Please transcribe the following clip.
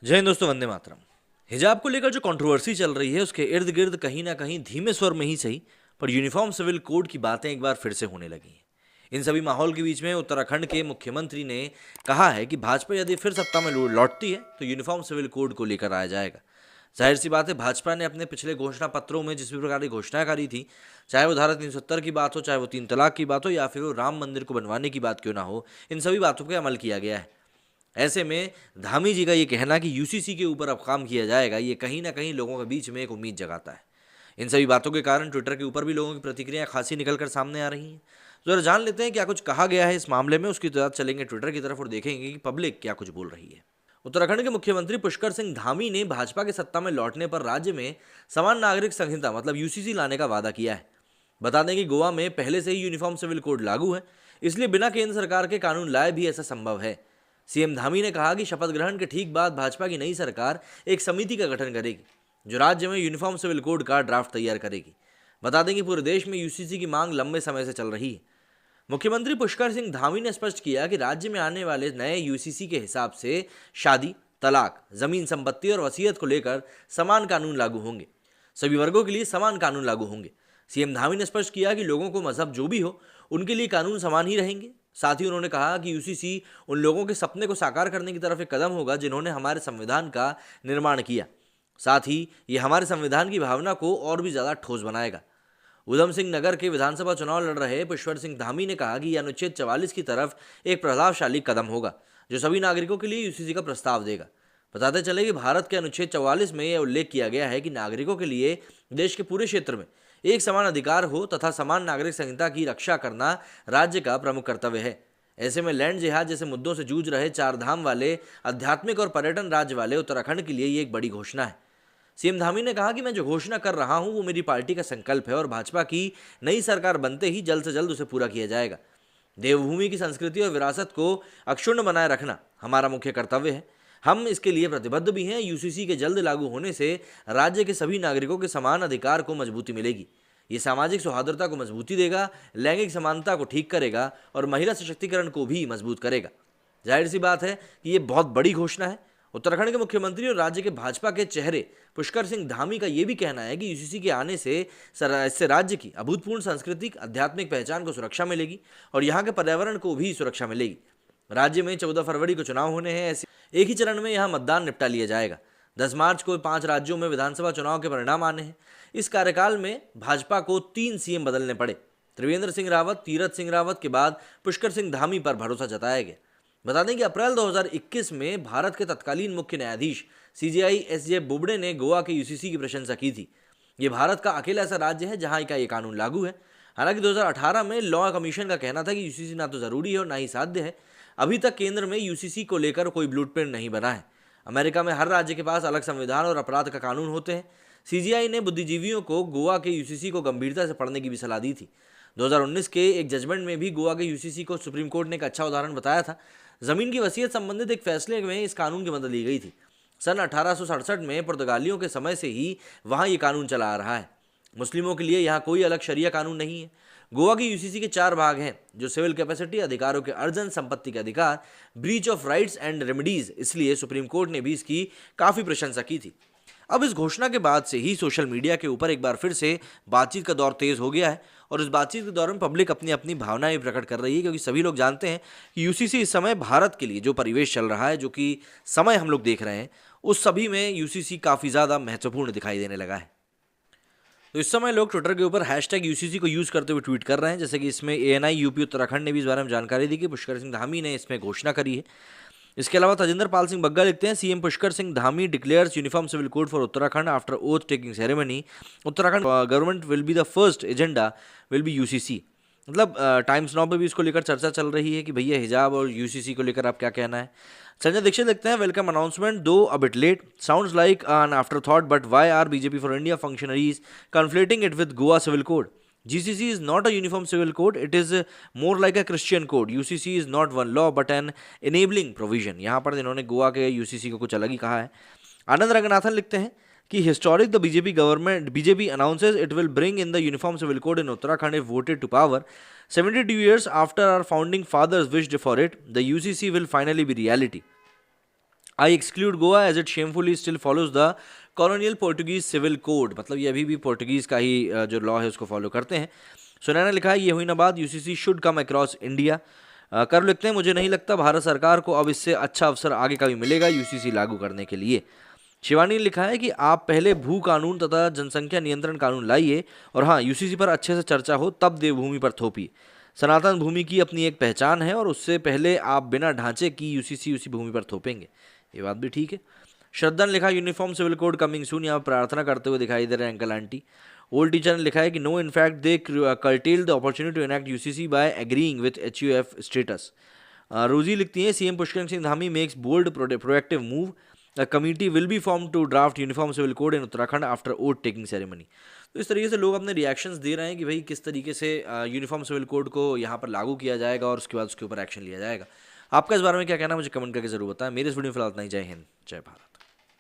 जय हिंद दोस्तों, वंदे मातरम। हिजाब को लेकर जो कंट्रोवर्सी चल रही है उसके इर्द गिर्द कहीं ना कहीं धीमे स्वर में ही सही पर यूनिफॉर्म सिविल कोड की बातें एक बार फिर से होने लगी हैं। इन सभी माहौल के बीच में उत्तराखंड के मुख्यमंत्री ने कहा है कि भाजपा यदि फिर सत्ता में लौटती है तो यूनिफॉर्म सिविल कोड को लेकर आया जाएगा। जाहिर सी बात है, भाजपा ने अपने पिछले घोषणा पत्रों में जिस भी प्रकार की घोषणाएं करी थी, चाहे वो धारा 370 की बात हो, चाहे वो 3 तलाक की बात हो, या फिर वो राम मंदिर को बनवाने की बात क्यों ना हो, इन सभी बातों पर अमल किया गया है। ऐसे में धामी जी का ये कहना कि यूसीसी के ऊपर अब काम किया जाएगा, ये कहीं ना कहीं लोगों के बीच में एक उम्मीद जगाता है। इन सभी बातों के कारण ट्विटर के ऊपर भी लोगों की प्रतिक्रियाएं खासी निकल कर सामने आ रही हैं। तो जरा जान लेते हैं क्या कुछ कहा गया है इस मामले में। उसकी तरफ चलेंगे ट्विटर की तरफ और देखेंगे कि पब्लिक क्या कुछ बोल रही है। उत्तराखंड के मुख्यमंत्री पुष्कर सिंह धामी ने भाजपा के सत्ता में लौटने पर राज्य में समान नागरिक संहिता मतलब यूसीसी लाने का वादा किया है। बता दें कि गोवा में पहले से ही यूनिफॉर्म सिविल कोड लागू है, इसलिए बिना केंद्र सरकार के कानून लाए भी ऐसा संभव है। सीएम धामी ने कहा कि शपथ ग्रहण के ठीक बाद भाजपा की नई सरकार एक समिति का गठन करेगी जो राज्य में यूनिफॉर्म सिविल कोड का ड्राफ्ट तैयार करेगी। बता दें कि पूरे देश में यूसीसी की मांग लंबे समय से चल रही है। मुख्यमंत्री पुष्कर सिंह धामी ने स्पष्ट किया कि राज्य में आने वाले नए यूसीसी के हिसाब से शादी, तलाक, जमीन संपत्ति और वसीयत को लेकर समान कानून लागू होंगे। सभी वर्गों के लिए समान कानून लागू होंगे। सीएम धामी ने स्पष्ट किया कि लोगों को मजहब जो भी हो उनके लिए कानून समान ही रहेंगे। साथ ही उन्होंने कहा कि यूसीसी उन लोगों के सपने को साकार करने की तरफ एक कदम होगा जिन्होंने हमारे संविधान का निर्माण किया। साथ ही ये हमारे संविधान की भावना को और भी ज़्यादा ठोस बनाएगा। उधम सिंह नगर के विधानसभा चुनाव लड़ रहे पुष्कर सिंह धामी ने कहा कि यह अनुच्छेद 44 की तरफ एक प्रभावशाली कदम होगा जो सभी नागरिकों के लिए यूसीसी का प्रस्ताव देगा। बताते चले कि भारत के अनुच्छेद 44 में यह उल्लेख किया गया है कि नागरिकों के लिए देश के पूरे क्षेत्र में एक समान अधिकार हो तथा समान नागरिक संहिता की रक्षा करना राज्य का प्रमुख कर्तव्य है। ऐसे में लैंड जिहाद जैसे मुद्दों से जूझ रहे 4 धाम वाले आध्यात्मिक और पर्यटन राज्य वाले उत्तराखंड के लिए ये एक बड़ी घोषणा है। सीएम धामी ने कहा कि मैं जो घोषणा कर रहा हूं वो मेरी पार्टी का संकल्प है और भाजपा की नई सरकार बनते ही जल्द से जल्द उसे पूरा किया जाएगा। देवभूमि की संस्कृति और विरासत को अक्षुण्ण बनाए रखना हमारा मुख्य कर्तव्य है। हम इसके लिए प्रतिबद्ध भी हैं। यूसीसी के जल्द लागू होने से राज्य के सभी नागरिकों के समान अधिकार को मजबूती मिलेगी। ये सामाजिक सौहार्दता को मजबूती देगा, लैंगिक समानता को ठीक करेगा और महिला सशक्तिकरण को भी मजबूत करेगा। जाहिर सी बात है कि ये बहुत बड़ी घोषणा है। उत्तराखंड के मुख्यमंत्री और राज्य के भाजपा के चेहरे पुष्कर सिंह धामी का ये भी कहना है कि यूसीसी के आने से इससे राज्य की अभूतपूर्व सांस्कृतिक आध्यात्मिक पहचान को सुरक्षा मिलेगी और यहाँ के पर्यावरण को भी सुरक्षा मिलेगी। राज्य में 14 फरवरी को चुनाव होने हैं। ऐसे एक ही चरण में यहाँ मतदान निपटा लिया जाएगा। 10 मार्च को 5 राज्यों में विधानसभा चुनाव के परिणाम आने हैं। इस कार्यकाल में भाजपा को 3 सीएम बदलने पड़े। त्रिवेंद्र सिंह रावत, तीरथ सिंह रावत के बाद पुष्कर सिंह धामी पर भरोसा जताया गया। बता दें कि अप्रैल 2021 में भारत के तत्कालीन मुख्य न्यायाधीश सीजेआई एसजे बोबडे ने गोवा के यूसीसी की प्रशंसा की थी। ये भारत का अकेला ऐसा राज्य है जहां का ये कानून लागू है। हालांकि 2018 में लॉ कमीशन का कहना था कि यूसीसी ना तो ज़रूरी है और ना ही साध्य है। अभी तक केंद्र में यूसीसी को लेकर कोई ब्लूप्रिंट नहीं बना है। अमेरिका में हर राज्य के पास अलग संविधान और अपराध का कानून होते हैं। सीजीआई ने बुद्धिजीवियों को गोवा के यूसीसी को गंभीरता से पढ़ने की भी सलाह दी थी। 2019 के एक जजमेंट में भी गोवा के यूसीसी को सुप्रीम कोर्ट ने एक अच्छा उदाहरण बताया था। जमीन की वसीयत संबंधित एक फैसले में इस कानून की मदद ली गई थी। सन 1867 में पुर्तगालियों के समय से ही वहाँ ये कानून चला आ रहा है। मुस्लिमों के लिए यहाँ कोई अलग शरिया कानून नहीं है। गोवा की यूसीसी के 4 भाग हैं जो सिविल कैपेसिटी, अधिकारों के अर्जन, संपत्ति के अधिकार, breach of rights and remedies. इसलिए सुप्रीम कोर्ट ने भी इसकी काफ़ी प्रशंसा की थी। अब इस घोषणा के बाद से ही सोशल मीडिया के ऊपर एक बार फिर से बातचीत का दौर तेज हो गया है और इस बातचीत के दौरान पब्लिक अपनी अपनी भावनाएं प्रकट कर रही है, क्योंकि सभी लोग जानते हैं कि यूसीसी इस समय भारत के लिए जो परिवेश चल रहा है, जो कि समय हम लोग देख रहे हैं, उस सभी में यूसीसी काफ़ी ज़्यादा महत्वपूर्ण दिखाई देने लगा है। तो इस समय लोग ट्विटर के ऊपर हैशटैग यूसीसी को यूज़ करते हुए ट्वीट कर रहे हैं। जैसे कि इसमें एएनआई यूपी उत्तराखंड ने भी इस बारे में जानकारी दी कि पुष्कर सिंह धामी ने इसमें घोषणा करी है। इसके अलावा तजिंदर पाल सिंह बग्गा लिखते हैं, CM Pushkar Singh Dhami declares uniform civil code for Uttarakhand after oath taking ceremony. Uttarakhand government will be the first agenda will be UCC. मतलब टाइम्स नाउ पे भी इसको लेकर चर्चा चल रही है कि भैया हिजाब और यूसीसी को लेकर आप क्या कहना है। संजय दीक्षित लिखते हैं, welcome announcement though a bit late, sounds like an afterthought, but why are BJP for India functionaries conflating it with Goa civil code? GCC is not a uniform civil code, it is more like a Christian code. UCC is not one law but an enabling provision. यहाँ पर इन्होंने गोवा के UCC को कुछ अलग ही कहा है। आनंद रंगनाथन लिखते हैं कि historic the BJP announces it will bring in the uniform civil code in Uttarakhand if voted to power 72 years after our founding fathers wished for it, the UCC will finally be reality. I exclude Goa as it shamefully still follows the colonial Portuguese civil code, मतलब ये अभी भी Portuguese का ही जो law है उसको follow करते हैं। सुनैना ने लिखा है, ये हुई ना बात, UCC should come across India. कर लिखते हैं, मुझे नहीं लगता भारत सरकार को अब इससे अच्छा अवसर आगे कभी मिलेगा यूसीसी लागू करने के लिए। शिवानी ने लिखा है कि आप पहले भू कानून तथा जनसंख्या नियंत्रण कानून लाइए और हाँ यूसीसी पर अच्छे से चर्चा हो तब देवभूमि पर थोपिए। सनातन भूमि की अपनी एक पहचान है और उससे पहले आप बिना ढांचे की यूसीसी उसी भूमि पर थोपेंगे। ये बात भी ठीक है। श्रद्धा ने लिखा, uniform civil code coming soon. यहाँ प्रार्थना करते हुए दिखाई दे रहे हैं अंकल आंटी। ओल्ड टीचर ने लिखा है कि no in fact they curtail the opportunity to enact UCC by agreeing with HUF status. Rosie लिखती है, CM Pushkar Singh Dhami makes bold proactive move, a committee will be formed to draft uniform civil code in Uttarakhand after oath taking ceremony. तो इस तरीके से लोग अपने reactions दे रहे हैं कि भाई किस तरीके से यूनिफॉर्म सिविल कोड को यहाँ पर लागू किया जाएगा और उसके बाद उसके ऊपर एक्शन लिया जाएगा। आपका इस बारे में क्या कहना है मुझे कमेंट करके जरूर बताएं। मेरे इस वीडियो में फिलहाल इतना ही। जय हिंद, जय भारत।